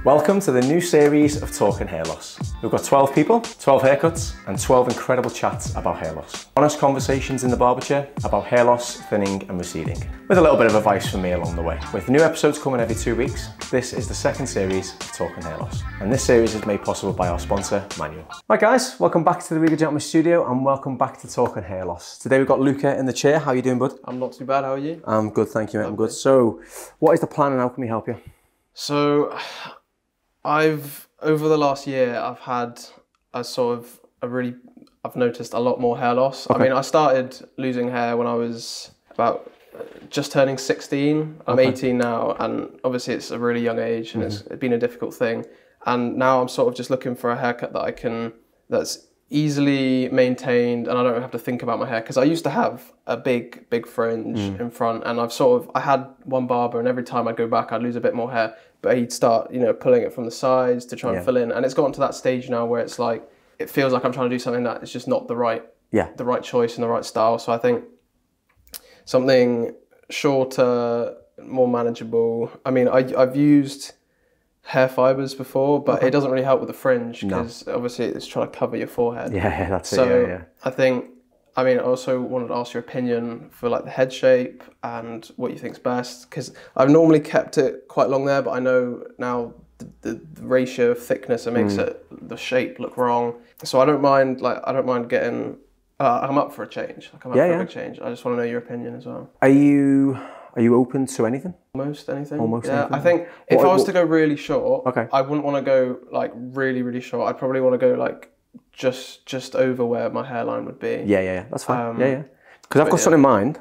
Welcome to the new series of Talking Hair Loss. We've got 12 people, 12 haircuts, and 12 incredible chats about hair loss. Honest conversations in the barber chair about hair loss, thinning and receding, with a little bit of advice from me along the way. With new episodes coming every 2 weeks, this is the second series of Talking Hair Loss. And this series is made possible by our sponsor, Manual. Right guys, welcome back to the Regal Gentleman Studio and welcome back to Talking Hair Loss. Today we've got Luca in the chair. How are you doing, bud? I'm not too bad, how are you? I'm good, thank you mate, I'm good. So, what is the plan and how can we help you? So, over the last year, I've noticed a lot more hair loss. Okay. I mean, I started losing hair when I was about just turning 16. I'm 18 now, and obviously it's a really young age, and it's been a difficult thing. And now I'm sort of just looking for a haircut that's easily maintained, and I don't have to think about my hair, because I used to have a big fringe in front, and I had one barber, and every time I'd go back, I'd lose a bit more hair. But he'd start, pulling it from the sides to try and fill in. And it's gotten to that stage now where it's like, it feels like I'm trying to do something that is just not the right choice and the right style. So I think something shorter, more manageable. I mean, I've used hair fibers before, but it doesn't really help with the fringe, because obviously it's trying to cover your forehead. Yeah, that's so it, yeah. I also wanted to ask your opinion for like the head shape and what you think's best, because I've normally kept it quite long there, but I know now the ratio of thickness, it makes the shape look wrong. So I don't mind getting. I'm up for a change. I'm up for a big change. I just want to know your opinion as well. Are you open to anything? Almost anything. Almost anything. I think if I was to go really short, I wouldn't want to go like really short. I'd probably want to go like just over where my hairline would be. Yeah, that's fine. Because I've got something in mind.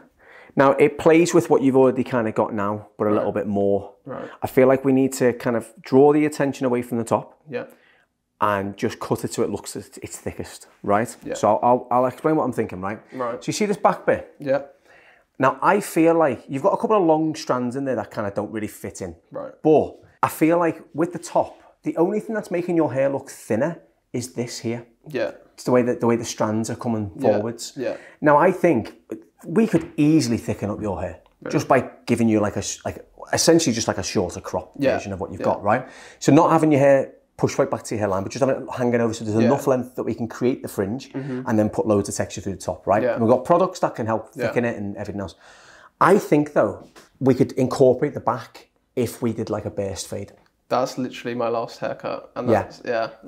Now, it plays with what you've already kind of got now, but a little bit more. Right. I feel like we need to kind of draw the attention away from the top. Yeah. And just cut it so it looks its thickest, right? Yeah. So I'll explain what I'm thinking, right? Right. So you see this back bit? Yeah. Now, I feel like you've got a couple of long strands in there that kind of don't really fit in. Right. But I feel like with the top, the only thing that's making your hair look thinner is this here. Yeah. It's the way the strands are coming forwards. Yeah. Now I think we could easily thicken up your hair just by giving you essentially just like a shorter crop version of what you've got, right? So not having your hair pushed right back to your hairline, but just having it hanging over so there's enough length that we can create the fringe and then put loads of texture through the top, right? Yeah. And we've got products that can help thicken it and everything else. I think though, we could incorporate the back if we did like a burst fade. That's literally my last haircut. And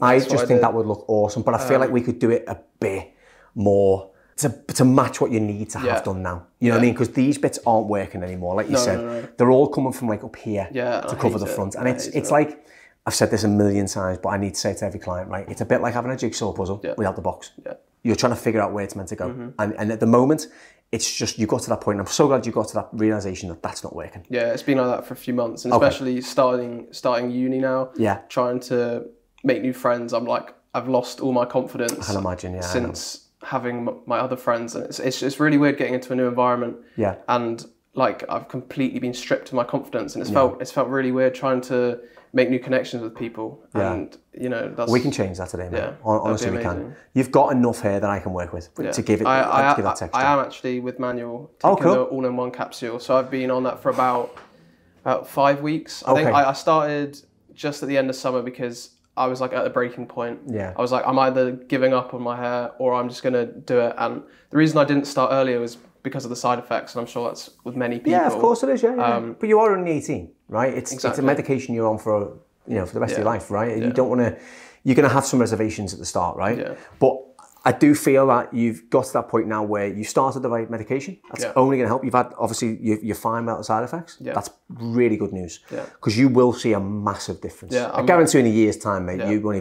I just think that would look awesome, but I feel like we could do it a bit more to match what you need to have done now. You know what I mean? Because these bits aren't working anymore. Like you said, they're all coming from like up here to cover the front. And it's like, I've said this a million times, but I need to say it to every client, right? It's a bit like having a jigsaw puzzle without the box. Yeah. You're trying to figure out where it's meant to go. And at the moment, it's just, you got to that point, and I'm so glad you got to that realization that that's not working. Yeah, it's been like that for a few months, and especially starting uni now, trying to make new friends, I've lost all my confidence. I can imagine, since having my other friends, and it's really weird getting into a new environment. Yeah. And like, I've completely been stripped of my confidence, and it's felt really weird trying to make new connections with people. And that's, we can change that today, man. Yeah, honestly we can. You've got enough hair that I can work with to give it that texture. I am actually with Manual taking the all-in-one capsule, so I've been on that for about 5 weeks. I think I started just at the end of summer because I was like at the breaking point. Yeah. I was like, I'm either giving up on my hair or I'm just gonna do it. And the reason I didn't start earlier was because of the side effects, and I'm sure that's with many people. Yeah, of course it is. Yeah. But you are only 18, right? It's a medication you're on for for the rest of your life, right? Yeah. You don't want to. You're going to have some reservations at the start, right? Yeah. But I do feel that you've got to that point now where you started the right medication. That's only going to help. You've had, obviously, you're fine without the side effects. Yeah. That's really good news. Yeah. Because you will see a massive difference. Yeah, I guarantee in a year's time, mate, you won't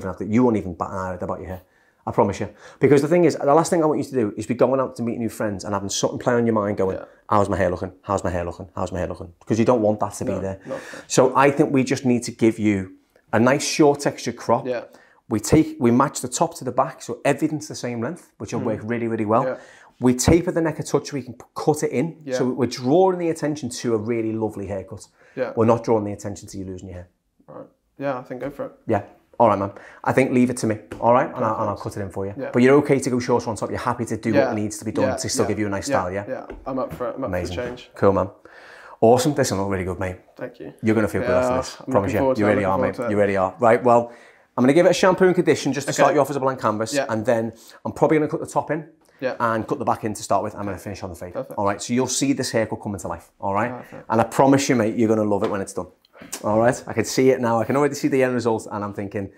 even bat an eye about your hair. I promise you. Because the thing is, the last thing I want you to do is be going out to meet new friends and having something play on your mind going, how's my hair looking? How's my hair looking? How's my hair looking? Because you don't want that to be there. So I think we just need to give you a nice short textured crop. Yeah. We match the top to the back, so everything's the same length, which will work really, really well. Yeah. We taper the neck a touch so we can cut it in. Yeah. So we're drawing the attention to a really lovely haircut. Yeah. We're not drawing the attention to you losing your hair. Right. Yeah, I think go for it. Yeah. All right, man. I think leave it to me, all right? And I'll cut it in for you. Yeah. But you're okay to go shorter on top. You're happy to do what needs to be done to still give you a nice style, yeah? Yeah, I'm up for it. I'm up for the change. Cool, man. Awesome. This will look really good, mate. Thank you. You're going to feel good after this. I'm Promise you. You really are, mate. You really are. Right, well, I'm going to give it a shampoo and condition just to start you off as a blank canvas. And then I'm probably going to cut the top in and cut the back in to start with. I'm going to finish on the fade. All right, so you'll see this haircut coming to life. All right. And I promise you, mate, you're going to love it when it's done. All right. I can see it now. I can already see the end result. And I'm thinking,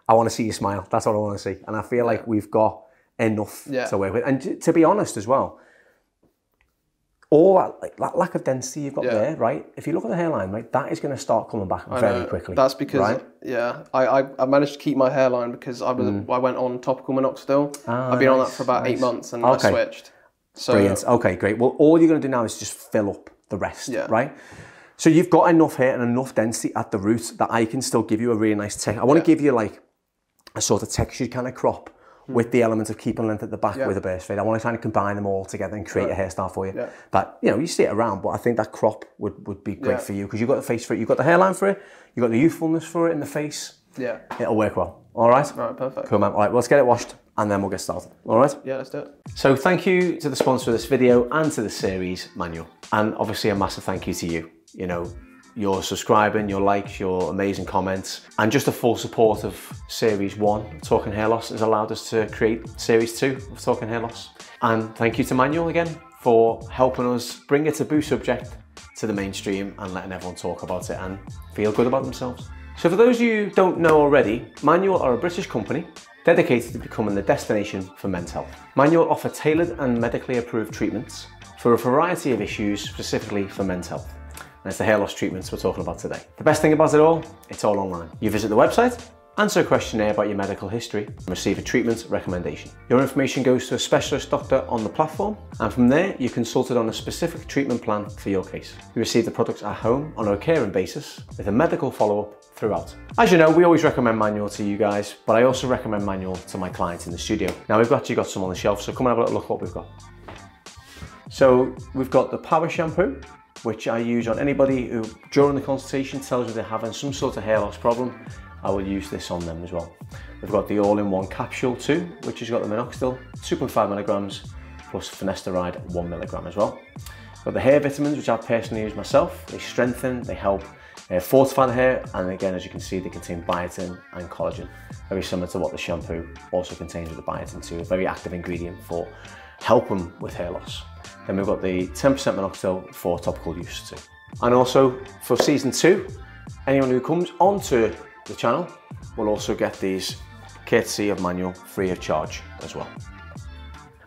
I want to see you smile. That's what I want to see. And I feel like we've got enough to work with. And to be honest as well, all that lack of density you've got there, right? If you look at the hairline, right, that is going to start coming back very quickly. That's because, I managed to keep my hairline because I went on topical minoxidil. I've been on that for about 8 months and I switched. So, brilliant. Okay, great. Well, all you're going to do now is just fill up the rest, right? So you've got enough hair and enough density at the root that I can still give you a really nice texture. I want to give you like a sort of textured kind of crop with the element of keeping length at the back with a burst fade. I want to kind of combine them all together and create a hairstyle for you. That, you know, you see it around, but I think that crop would be great for you because you've got the face for it, you've got the hairline for it, you've got the youthfulness for it in the face. Yeah. It'll work well. All right? All right, perfect. Cool, man. All right, well, let's get it washed and then we'll get started. All right? Yeah, let's do it. So thank you to the sponsor of this video and to the series, Manual. And obviously a massive thank you to you. You know, your subscribing, your likes, your amazing comments, and just the full support of Series 1, Talking Hair Loss, has allowed us to create Series 2 of Talking Hair Loss. And thank you to Manual again for helping us bring a taboo subject to the mainstream and letting everyone talk about it and feel good about themselves. So for those of you who don't know already, Manual are a British company dedicated to becoming the destination for men's health. Manual offer tailored and medically approved treatments for a variety of issues specifically for men's health. And it's the hair loss treatments we're talking about today. The best thing about it all, it's all online. You visit the website, answer a questionnaire about your medical history, and receive a treatment recommendation. Your information goes to a specialist doctor on the platform, and from there, you're consulted on a specific treatment plan for your case. You receive the products at home on a recurring basis with a medical follow-up throughout. As you know, we always recommend Manual to you guys, but I also recommend Manual to my clients in the studio. Now we've actually got some on the shelf, so come and have a little look at what we've got. So we've got the Power Shampoo, which I use on anybody who, during the consultation, tells me they're having some sort of hair loss problem. I will use this on them as well. We've got the all-in-one capsule too, which has got the minoxidil, 2.5 milligrams, plus finasteride, 1 milligram as well. We've got the hair vitamins, which I personally use myself. They strengthen, they help fortify the hair, and again, as you can see, they contain biotin and collagen, very similar to what the shampoo also contains with the biotin too, a very active ingredient for helping with hair loss. Then we've got the 10% minoxidil for topical use too. And also for season 2, anyone who comes onto the channel will also get these courtesy of Manual free of charge as well.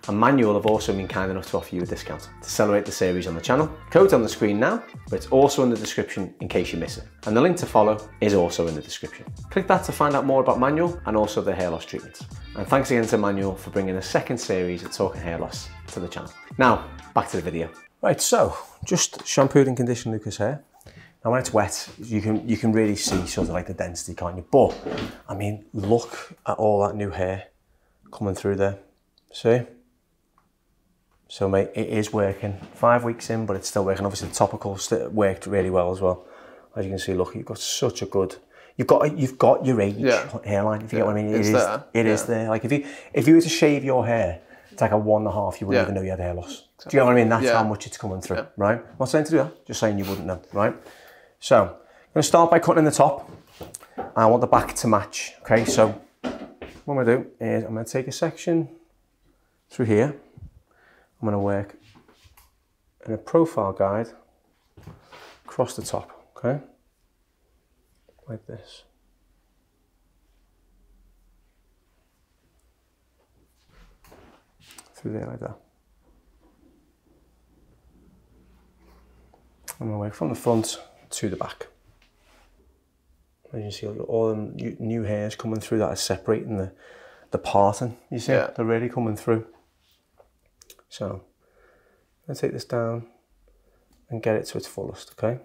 And Manual have also been kind enough to offer you a discount to celebrate the series on the channel. Code's on the screen now, but it's also in the description in case you miss it. And the link to follow is also in the description. Click that to find out more about Manual and also the hair loss treatments. And thanks again to Manual for bringing the second series of Talking Hair Loss to the channel. Now, back to the video. Right, so just shampooed and conditioned Lucas' hair. Now when it's wet, you can really see sort of like the density, can't you? But, I mean, look at all that new hair coming through there. See? So mate, it is working. 5 weeks in, but it's still working. Obviously the topical worked really well as well. As you can see, look, you've got such a good, you've got your age hairline, if you get what I mean. It is there. Like if you were to shave your hair, it's like a 1.5, you wouldn't even know you had hair loss. Exactly. Do you know what I mean? That's how much it's coming through, right? I'm not saying to do that, just saying you wouldn't know, right? So, I'm gonna start by cutting the top. I want the back to match, okay? So, what I'm gonna do is I'm gonna take a section through here. I'm gonna work in a profile guide across the top, okay? Like this. Through there like that. I'm going to work from the front to the back. As you see, all the new hairs coming through that are separating the parting. You see, they're really coming through. So, I'm going to take this down and get it to its fullest, okay?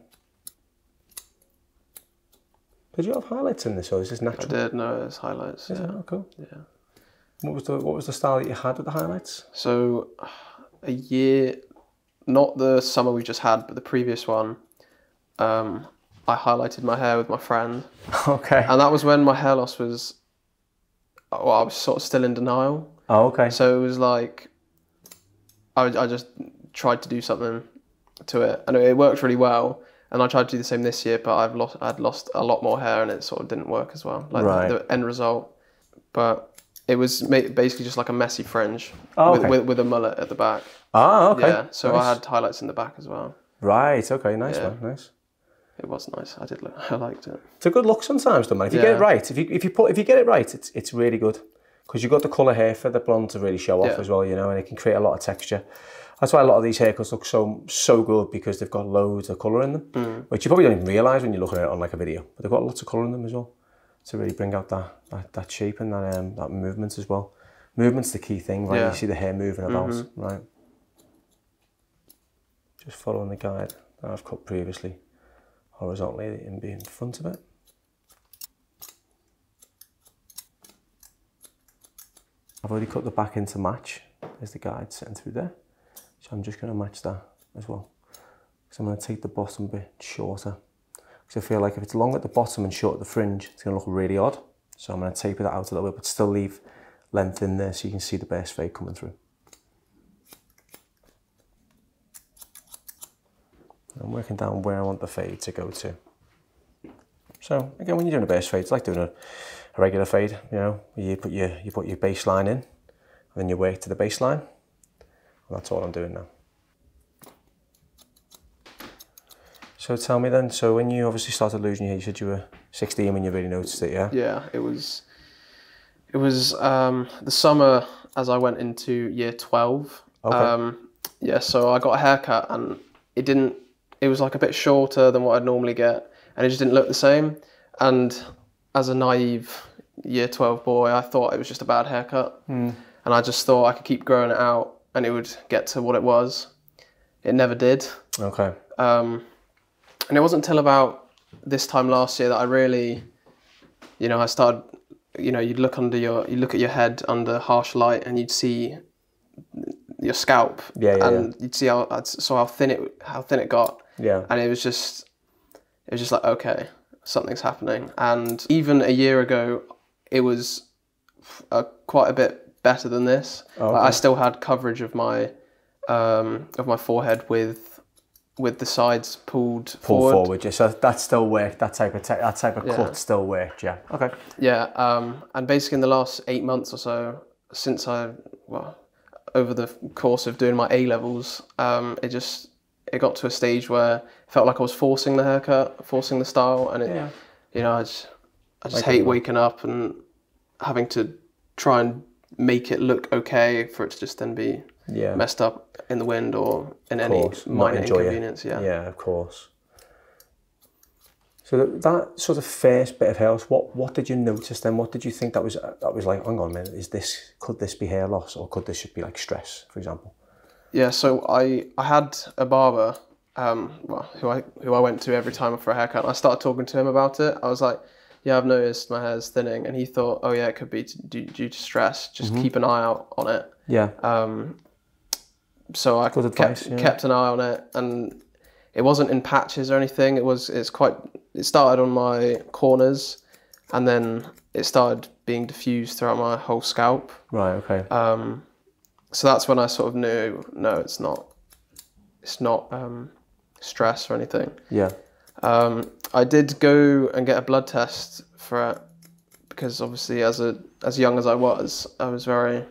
Did you have highlights in this, or is this natural? I did, no, it's highlights. Is it? Oh, cool. Yeah. What was the style that you had with the highlights? So, a year, not the summer we just had, but the previous one, I highlighted my hair with my friend. Okay. And that was when my hair loss was, well, I was sort of still in denial. Oh, okay. So it was like, I just tried to do something to it, and it worked really well. And I tried to do the same this year, but I'd lost a lot more hair, and it sort of didn't work as well, like the end result. But it was basically just like a messy fringe with a mullet at the back. Ah, okay. Yeah, so I had highlights in the back as well. Right. Okay. Nice one. Nice. It was nice. I liked it. It's a good look sometimes, though, man. If you get it right, if you get it right, it's really good, because you've got the colour here for the blonde to really show off as well, you know, and it can create a lot of texture. That's why a lot of these haircuts look so good, because they've got loads of colour in them, which you probably don't even realise when you're looking at it on like a video. But they've got lots of colour in them as well, to really bring out that shape and that movement as well. Movement's the key thing, right? You see the hair moving about, right? Just following the guide that I've cut previously, horizontally in front of it. I've already cut the back in to match. There's the guide sitting through there. So I'm just going to match that as well. So I'm going to take the bottom bit shorter, because I feel like if it's long at the bottom and short at the fringe, it's going to look really odd. So I'm going to taper that out a little bit, but still leave length in there so you can see the best fade coming through. I'm working down where I want the fade to go to. So again, when you're doing a base fade, it's like doing a regular fade. You know, you put your baseline in, and then you work to the baseline. And that's all I'm doing now. So tell me then. So when you obviously started losing your hair, you said you were 16 when you really noticed it, yeah? Yeah, it was the summer as I went into year 12. Okay. Yeah, so I got a haircut, and it was like a bit shorter than what I'd normally get, and it just didn't look the same. And as a naive year 12 boy, I thought it was just a bad haircut. And I just thought I could keep growing it out and it would get to what it was. It never did. Okay. And it wasn't until about this time last year that I really, you know, I started, you know, you'd look at your head under harsh light, and you'd see your scalp, and you'd see how thin it got. Yeah. And it was just like, okay, something's happening. And even a year ago, it was quite a bit better than this. Oh, okay. I still had coverage of my forehead with the sides pulled forward. Yeah. So that still worked. That type of cut still worked. Yeah. Okay. Yeah. And basically in the last 8 months or so, since over the course of doing my A-levels, it got to a stage where it felt like I was forcing the haircut, forcing the style, and you know, I just hate waking up and having to try and make it look okay for it to just then be messed up in the wind or in any minor inconvenience. Yeah, of course. So that sort of first bit of hair loss, what did you notice then? What did you think that was like, hang on a minute, could this be hair loss, or could this just be like stress, for example? Yeah, so I had a barber who I went to every time for a haircut. I started talking to him about it. I was like, yeah, I've noticed my hair's thinning, and he thought, oh yeah, it could be due to stress. Just keep an eye out on it. Yeah. So I kept an eye on it, and it wasn't in patches or anything. It started on my corners, and then it started being diffused throughout my whole scalp. Right. Okay. So that's when I sort of knew, no, it's not stress or anything. Yeah. I did go and get a blood test for it, because obviously as young as I was very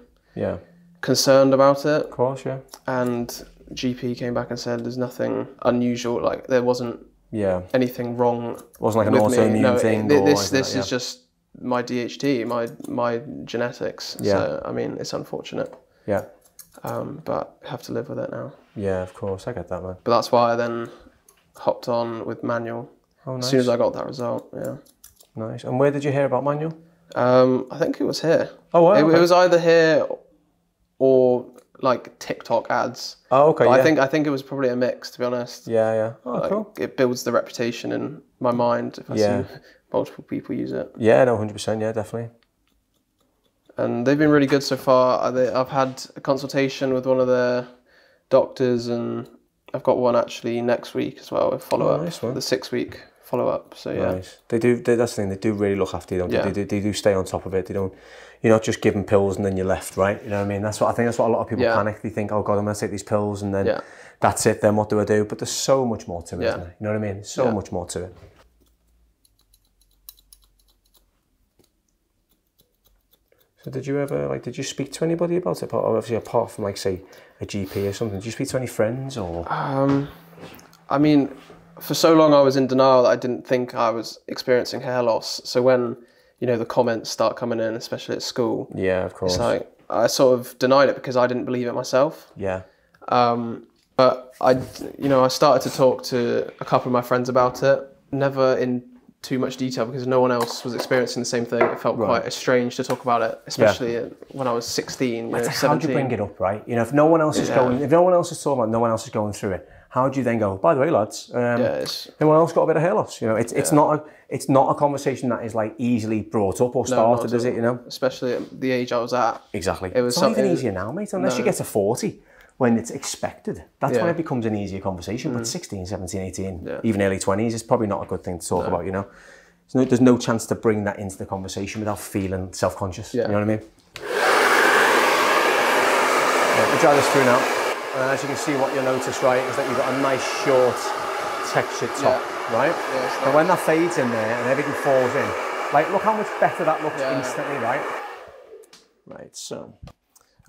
concerned about it. Of course, yeah. And GP came back and said there's nothing unusual, like there wasn't anything wrong. It wasn't like an autoimmune thing. This is just my DHT, my genetics. Yeah. So I mean, it's unfortunate. Yeah. But I have to live with it now. Yeah, of course, I get that, man. But that's why I then hopped on with manual. Oh, nice. As soon as I got that result, yeah. Nice. And where did you hear about manual? I think it was here. Oh, wow. It was either here or like TikTok ads. Oh, okay. But I think it was probably a mix, to be honest. Yeah, yeah. Oh, cool. It builds the reputation in my mind if I see multiple people use it. Yeah, no, 100%. Yeah, definitely. And they've been really good so far. I've had a consultation with one of their doctors, and I've got one actually next week as well, a follow-up, the 6-week follow up. So yeah, nice. They do. That's the thing. They do really look after you. Don't they? They do stay on top of it. They don't. You're not just giving pills and then you're left, right? You know what I mean? That's what I think. That's what a lot of people panic. They think, oh God, I'm going to take these pills and then that's it. Then what do I do? But there's so much more to it, isn't there? You know what I mean? So much more to it. So did you ever did you speak to anybody about it? Obviously, apart from say a GP or something, did you speak to any friends or? I mean, for so long I was in denial that I didn't think I was experiencing hair loss. So when the comments start coming in, especially at school. Yeah, of course. It's like I sort of denied it because I didn't believe it myself. Yeah. But I started to talk to a couple of my friends about it. Never in too much detail because no one else was experiencing the same thing. It felt quite strange to talk about it, especially when I was 16. How do you bring it up, right? If no one else is talking about, no one else is going through it. How do you then go? By the way, lads, anyone else got a bit of hair loss? It's not a conversation that is easily brought up or started, is it? Especially at the age I was at. Exactly. It's not even easier now, mate. Unless you get to 40, when it's expected, that's when it becomes an easier conversation. But 16, 17, 18, even early 20s is probably not a good thing to talk about. There's no chance to bring that into the conversation without feeling self-conscious. You know what I mean? We'll try this through now. And as you can see, what you'll notice, right, is that you've got a nice short textured top, right? Yeah, and when that fades in there and everything falls in, look how much better that looks instantly, right? Right, so.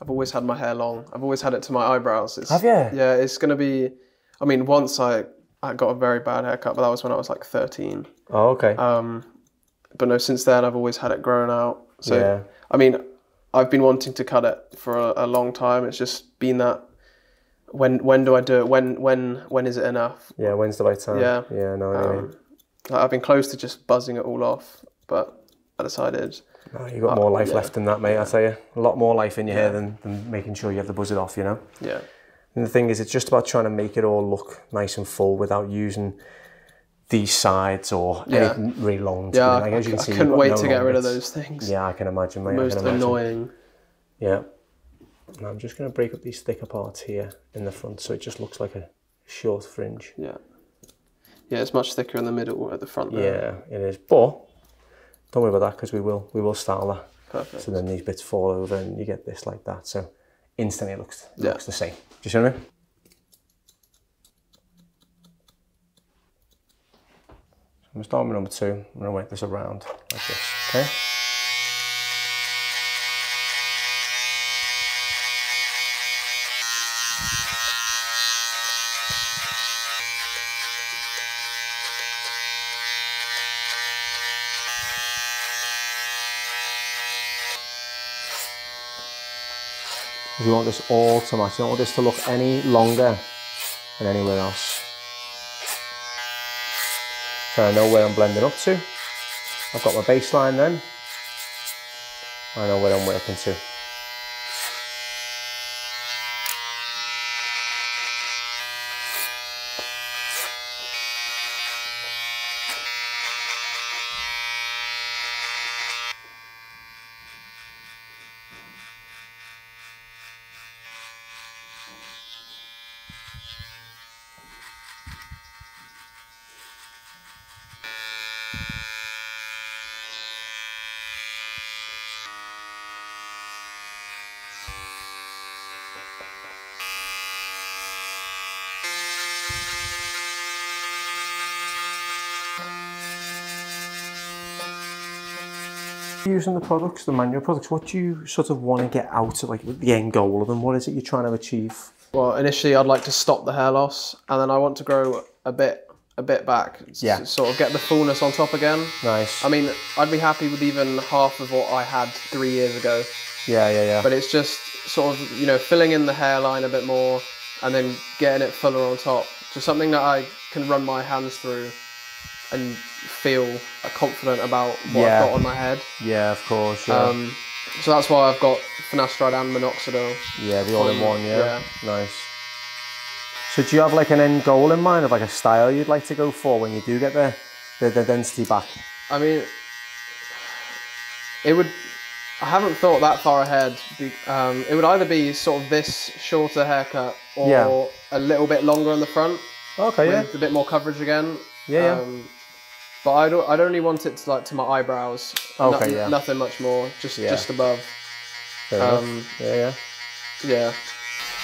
I've always had my hair long. I've always had it to my eyebrows. Have you? Yeah, it's going to be, once I got a very bad haircut, but that was when I was 13. Oh, okay. But no, since then I've always had it growing out. So, I've been wanting to cut it for a long time. It's just been that, when do I do it? When is it enough? Yeah, when's the right time? Yeah. Yeah, no, I mean. I've been close to just buzzing it all off, but I decided. No, you've got more life left than that, mate, I tell you. A lot more life in your hair than making sure you have the buzz it off, Yeah. And the thing is, it's just about trying to make it all look nice and full without using these sides or anything really long. Yeah, as you can see, I couldn't wait to get rid of those things. Yeah, I can imagine, mate. Most annoying. Yeah. And I'm just going to break up these thicker parts here in the front so it just looks like a short fringe. Yeah. Yeah, it's much thicker in the middle at the front there. Yeah, it is. But don't worry about that because we will style that. Perfect. So then these bits fall over and you get this like that. So instantly it looks the same. Do you see what I mean? So I'm going to start with number 2. I'm going to work this around like this, okay? You want this all to match. You don't want this to look any longer than anywhere else. So I know where I'm blending up to. I've got my baseline then. I know where I'm working to. Using the products, the manual products, what do you sort of want to get out of the end goal of them? What is it you're trying to achieve? Well, initially I'd like to stop the hair loss and then I want to grow a bit back. Yeah. Sort of get the fullness on top again. Nice. I'd be happy with even half of what I had 3 years ago. Yeah. But it's just sort of, filling in the hairline a bit more and then getting it fuller on top. Just something that I can run my hands through and feel confident about what I've got on my head. Yeah, of course. Yeah. So that's why I've got finasteride and minoxidil. Yeah, the all-in-one. Yeah. Nice. So do you have an end goal in mind of a style you'd like to go for when you do get the density back? I mean, I haven't thought that far ahead. It would either be sort of this shorter haircut or a little bit longer on the front. Okay, with a bit more coverage again. Yeah. But I'd only want it to, like, to my eyebrows. Okay, yeah. Nothing much more, just above. Yeah.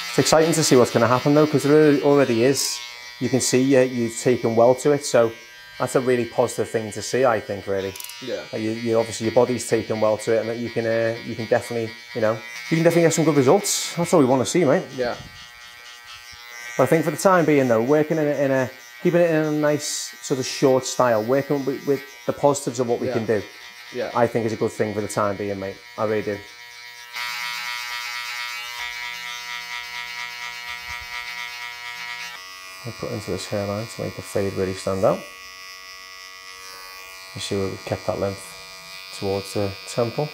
It's exciting to see what's going to happen though, because there already is. You can see you've taken well to it, so that's a really positive thing to see, I think, really. Yeah. You obviously your body's taken well to it, and that you can definitely, get some good results. That's all we want to see, mate. Yeah. But I think for the time being though, working keeping it in a nice sort of short style, working with the positives of what we can do, I think is a good thing for the time being, mate. I really do. I'll put into this hairline to make the fade really stand out. You see where we've kept that length towards the temple.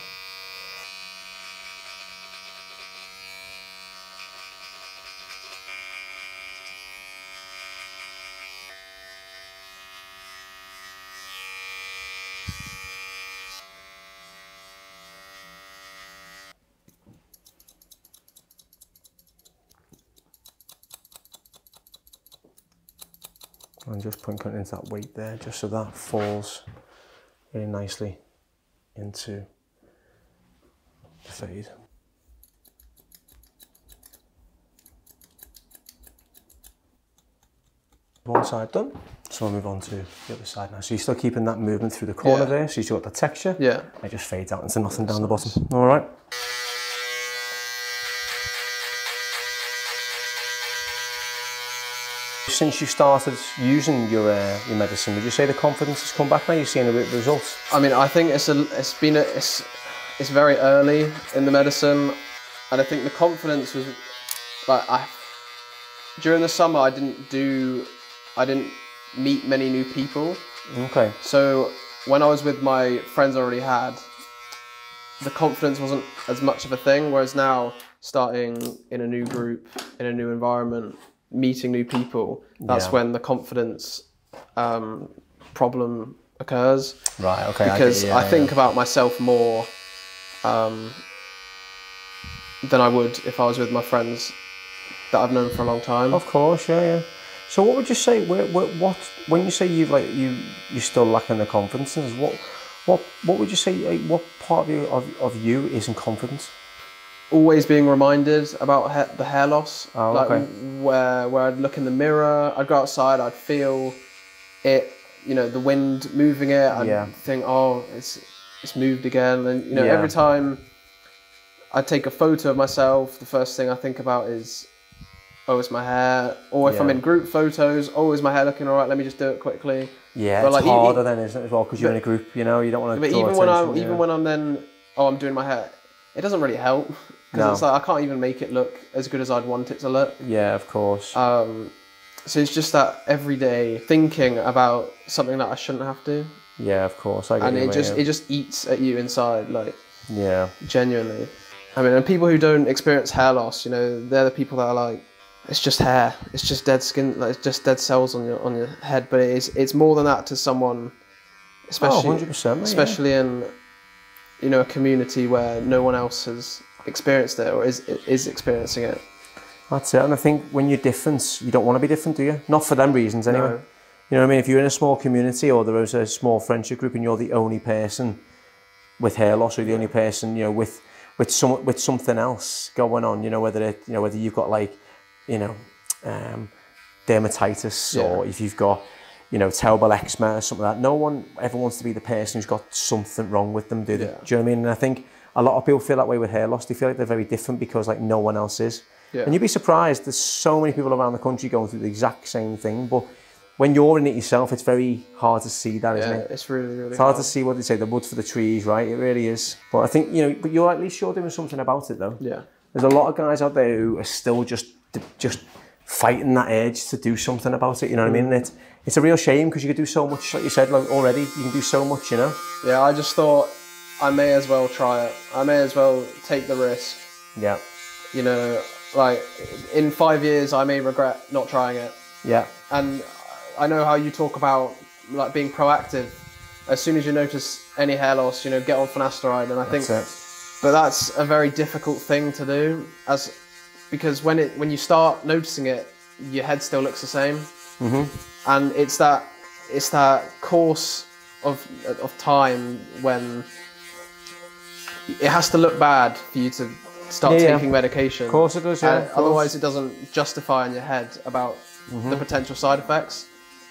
And just putting into that weight there, just so that falls really nicely into the fade. One side done, so we'll move on to the other side now. So you're still keeping that movement through the corner there, so you've still got the texture. Yeah. It just fades out into nothing down the bottom. All right. Since you started using your medicine, would you say the confidence has come back now? You're seeing a bit of results? I mean, I think it's very early in the medicine, and I think the confidence was like during the summer I didn't meet many new people. Okay. So when I was with my friends I already had, the confidence wasn't as much of a thing. Whereas now, starting in a new group, in a new environment, meeting new people, that's when the confidence problem occurs. Right, okay. Because I think about myself more than I would if I was with my friends that I've known for a long time. Of course, yeah. So what would you say, when you say you're still lacking the confidence, what would you say, what part of you isn't confident? Always being reminded about the hair loss. Oh, like okay. where I'd look in the mirror, I'd go outside, I'd feel it, the wind moving it, I'd think, oh, it's moved again. And every time I take a photo of myself, the first thing I think about is, oh, it's my hair. Or if I'm in group photos, oh, is my hair looking all right? Let me just do it quickly. Yeah, but it's harder then, isn't it, as well, because you're in a group, you don't want to draw attention. Even when I'm then, I'm doing my hair, it doesn't really help. Because it's like, I can't even make it look as good as I'd want it to look. Yeah, of course. So it's just that everyday thinking about something that I shouldn't have to. Yeah, of course. I get and it just eats at you inside, like, genuinely. I mean, and people who don't experience hair loss, they're the people that are like, it's just hair, it's just dead skin, like, it's just dead cells on your head. But it's more than that to someone, especially 100%, mate, especially in a community where no one else has experienced it or is experiencing it. That's it. And I think when you're different, you don't want to be different, do you? Not for them reasons anyway. No. You know what I mean? If you're in a small community or there is a small friendship group and you're the only person with hair loss or the only person, with something else going on, whether you've got like, dermatitis or if you've got, terrible eczema or something like that. No one ever wants to be the person who's got something wrong with them, do they? Do you know what I mean? And I think a lot of people feel that way with hair loss. They feel like they're very different because like no one else is. Yeah. And you'd be surprised, there's so many people around the country going through the exact same thing, but when you're in it yourself, it's very hard to see that, isn't it? It's really, really It's hard to see what they say, the wood for the trees, right? It really is. But I think, but you're at least doing something about it though. Yeah. There's a lot of guys out there who are still just fighting that urge to do something about it, you know what I mean? And it's a real shame because you could do so much, like you said, like already, you can do so much, Yeah, I just thought I may as well try it. I may as well take the risk. Yeah. Like in 5 years, I may regret not trying it. Yeah. And I know how you talk about like being proactive. As soon as you notice any hair loss, get on finasteride. And I think, but that's a very difficult thing to do, because when you start noticing it, your head still looks the same. Mm-hmm. And it's that course of time when it has to look bad for you to start taking medication. Of course it does, yeah. Otherwise it doesn't justify in your head about the potential side effects.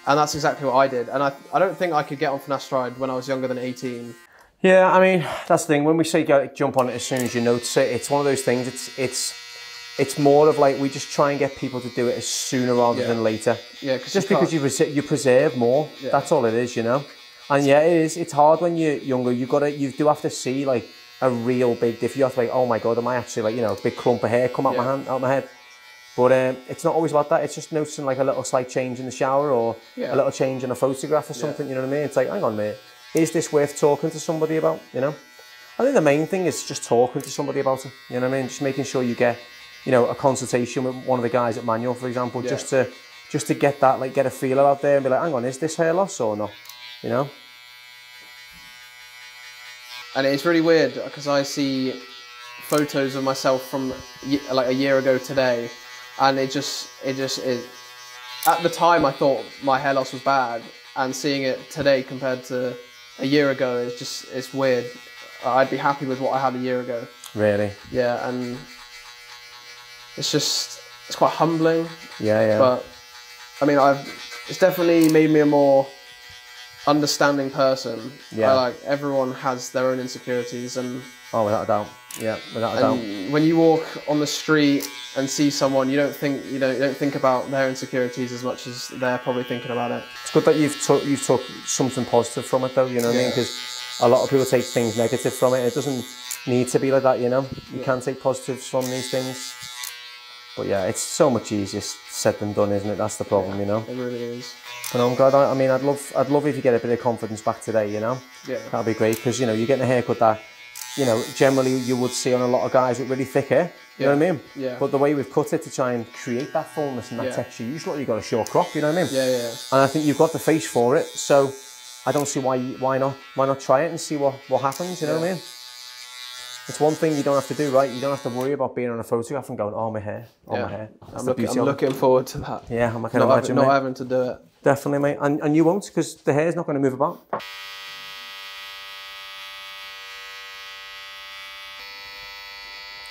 And that's exactly what I did. And I don't think I could get on finasteride when I was younger than 18. Yeah, I mean, that's the thing. When we say jump on it as soon as you notice it, it's one of those things. It's more of like, we just try and get people to do it as sooner rather than later. Yeah, just because you preserve more. Yeah. That's all it is, you know. And yeah, it is. It's hard when you're younger. You do have to see like a real big difference. You have to like, oh my god, am I actually like, you know, a big clump of hair come out my head. But it's not always about that. It's just noticing like a little slight change in the shower or a little change in a photograph or something. You know what I mean? It's like, hang on a minute, is this worth talking to somebody about? You know, I think the main thing is just talking to somebody about it. You know what I mean? Just making sure you get, you know, a consultation with one of the guys at Manual, for example, just to get that, like, get a feeler out there and be like, hang on, is this hair loss or not? You know. And it's really weird because I see photos of myself from like a year ago today, and it just is. At the time, I thought my hair loss was bad, and seeing it today compared to a year ago, it's weird. I'd be happy with what I had a year ago. Really? Yeah, and it's quite humbling. Yeah. But I mean, it's definitely made me a more understanding person. Yeah. Like, everyone has their own insecurities, and without a doubt. Yeah, without a doubt. When you walk on the street and see someone, you don't think about their insecurities as much as they're probably thinking about it. It's good that you've took something positive from it, though. You know what I mean? Because a lot of people take things negative from it. It doesn't need to be like that. You know, you can take positives from these things. But yeah, it's so much easier said than done, isn't it? That's the problem, you know. It really is. But I'm glad. I mean, I'd love if you get a bit of confidence back today. You know. Yeah. That'd be great, because you know, you're getting a haircut that, you know, generally you would see on a lot of guys with really thick hair. You know what I mean? Yeah. But the way we've cut it to try and create that fullness and that texture, usually you've got a short crop. You know what I mean? Yeah. And I think you've got the face for it, so I don't see why not try it and see what happens. You know what I mean? It's one thing you don't have to do, right? You don't have to worry about being on a photograph and going, oh, my hair, my hair. I'm looking forward to that. Yeah, I can imagine, not having to do it. Definitely, mate. And you won't, because the hair's not going to move about.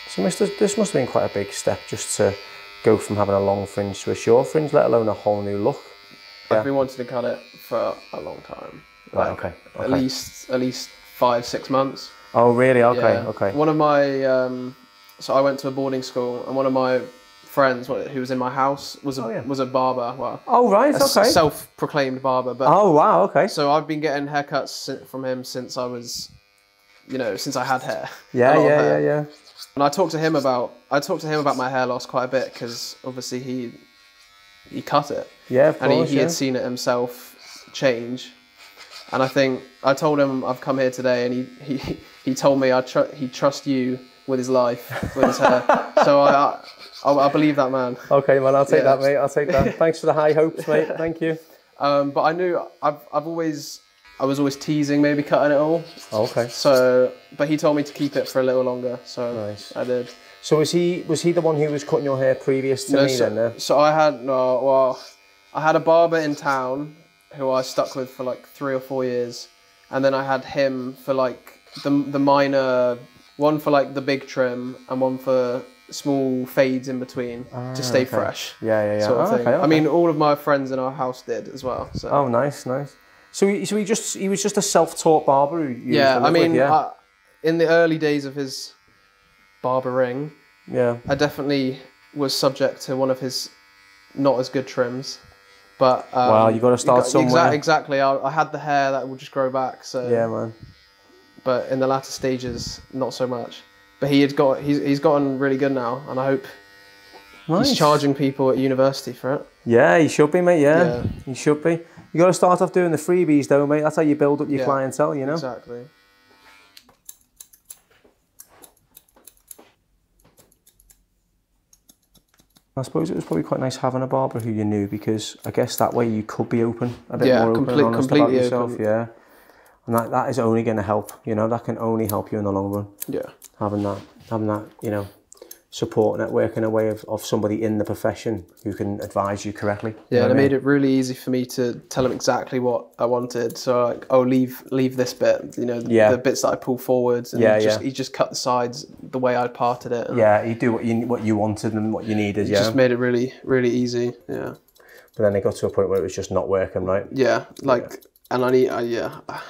So this must have been quite a big step, just to go from having a long fringe to a short fringe, let alone a whole new look. I've been wanting to cut it for a long time. Right, okay. At least 5-6 months. Oh, really? Okay, okay. One of my, so I went to a boarding school, and one of my friends who was in my house was a barber. Well, oh, right, okay. Self-proclaimed barber. But, oh, wow, okay. So I've been getting haircuts from him since I was, since I had hair. Yeah. And I talked to him about my hair loss quite a bit, because obviously he cut it. Yeah, of course. And he had seen it himself change. And I think I told him I've come here today, and he told me he'd trust you with his life, with his hair. So I believe that man. Okay, man, I'll take that, mate. I'll take that. Thanks for the high hopes, mate. Thank you. But I knew I was always teasing maybe cutting it all. Okay. So, but he told me to keep it for a little longer, so nice. I did. So was he the one who was cutting your hair previous to me then? So I had a barber in town who I stuck with for like 3 or 4 years, and then I had him for like the minor, one for like the big trim and one for small fades in between to stay fresh. Yeah. Sort of thing. Okay. I mean, all of my friends in our house did as well. So. Oh, nice. So he was just a self-taught barber who you in the early days of his barbering, I definitely was subject to one of his not as good trims. But wow, you got to start somewhere. Exactly. I had the hair that would just grow back. So yeah, man. But in the latter stages, not so much. But he's gotten really good now, and I hope he's charging people at university for it. Yeah, he should be, mate. Yeah, he should be. You got to start off doing the freebies, though, mate. That's how you build up your clientele, you know. Exactly. I suppose it was probably quite nice having a barber who you knew, because I guess that way you could be open, a bit more open and honest about yourself. Open. Yeah, and that is only going to help. You know, that can only help you in the long run. Yeah, having that, you know, support network in a way of somebody in the profession who can advise you correctly. Yeah, and it made it really easy for me to tell him exactly what I wanted. So like, oh, leave this bit, you know, the bits that I pull forwards, and he just cut the sides the way I parted it. Yeah, you do what you wanted and what you needed. Yeah, just made it really, really easy. Yeah. But then it got to a point where it was just not working, right? Yeah, like. And I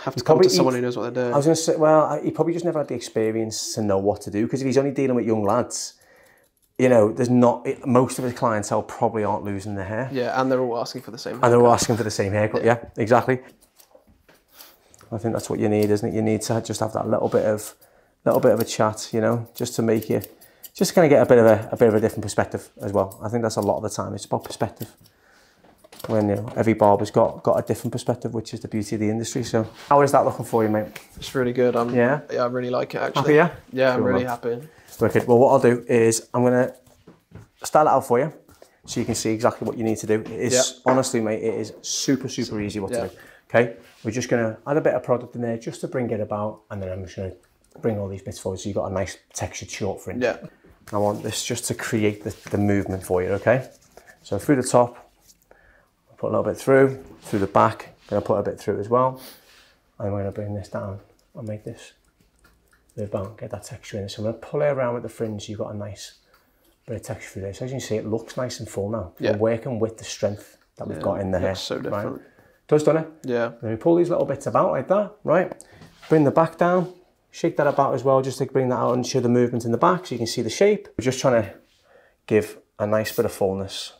have to come to someone who knows what they're doing. I was going to say, well, he probably just never had the experience to know what to do, because if he's only dealing with young lads, you know, most of his clientele probably aren't losing their hair. Yeah, and they're all asking for the same haircut. And they're all asking for the same haircut, yeah, exactly. I think that's what you need, isn't it? You need to just have that little bit of a chat, you know, just to make you, just kind of get a bit of a different perspective as well. I think that's a lot of the time. It's about perspective. When, you know, every barber's got a different perspective, which is the beauty of the industry. So how is that looking for you, mate? It's really good. I really like it, actually. Happy, yeah? Yeah, I'm really happy. Wicked. Well, what I'll do is I'm going to start it out for you so you can see exactly what you need to do. It is, honestly, mate, it is super, super easy what to do. Okay? We're just going to add a bit of product in there just to bring it about, and then I'm just going to bring all these bits forward so you've got a nice textured short fringe. Yeah. I want this just to create the movement for you, okay? So through the top, put a little bit through the back, then I'll put a bit through as well. And we're going to bring this down and make this move down, get that texture in. So I'm going to pull it around with the fringe so you've got a nice bit of texture through there. So as you can see, it looks nice and full now. Yeah. We're working with the strength that we've got in the hair. So different. Right? Does, doesn't it? Yeah. Then we pull these little bits about like that, right? Bring the back down, shake that about as well, just to bring that out and show the movement in the back so you can see the shape. We're just trying to give a nice bit of fullness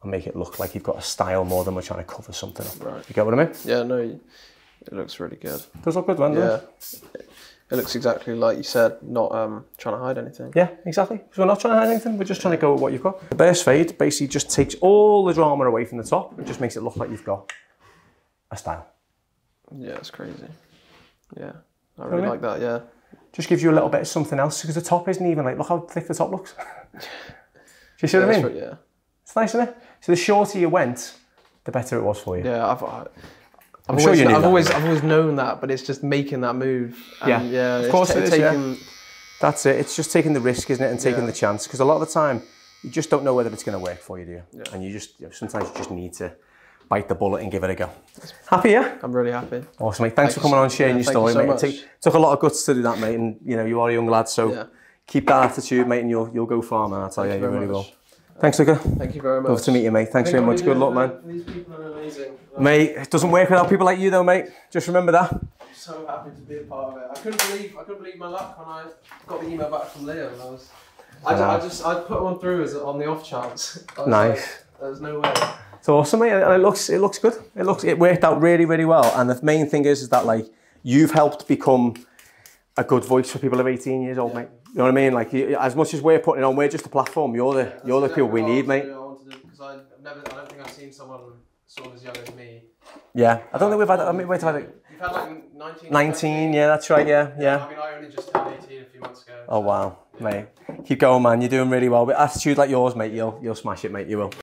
and make it look like you've got a style more than we're trying to cover something up. Right. You get what I mean? Yeah, no, it looks really good. It does look good, doesn't it? Yeah. It looks exactly like you said, not trying to hide anything. Yeah, exactly. So we're not trying to hide anything, we're just trying to go with what you've got. The burst fade basically just takes all the drama away from the top and just makes it look like you've got a style. Yeah, it's crazy. Yeah, I really like that, yeah. Just gives you a little bit of something else, because the top isn't even like, look how thick the top looks. Do you see what I mean? Right, yeah. It's nice, isn't it? So the shorter you went, the better it was for you. Yeah, I'm sure you knew I've always known that, but it's just making that move. And yeah, of course it is. Yeah. That's it. It's just taking the risk, isn't it, and taking the chance. Because a lot of the time, you just don't know whether it's going to work for you, do you? Yeah. And sometimes you just need to bite the bullet and give it a go. Happy, yeah? I'm really happy. Awesome, mate. Thanks for coming on and sharing your story, mate. It took a lot of guts to do that, mate. And you know, you are a young lad, so keep that attitude, mate, and you'll go far, man. I'll tell you, you really will. Thanks, Luca. Thank you very much. Love to meet you, mate. Thanks very much. Good luck, man. These people are amazing. Mate, it doesn't work without people like you, though, mate. Just remember that. I'm so happy to be a part of it. I couldn't believe my luck when I got the email back from Leo. I put one through on the off chance. Nice. Like, there's no way. It's awesome, mate. And it looks good. It worked out really, really well. And the main thing is that like you've helped become a good voice for people of 18 years old, mate. You know what I mean? Like, as much as we're putting it on, we're just a platform. You're the people we need, mate. Because I don't think I've seen someone sort of as young as me. Yeah, I don't think we've had. I mean, you've had like 19. 19, yeah, that's right. Yeah. I mean, I only just turned 18 a few months ago. Oh wow, mate. Keep going, man. You're doing really well. With attitude like yours, mate, you'll smash it, mate. You will.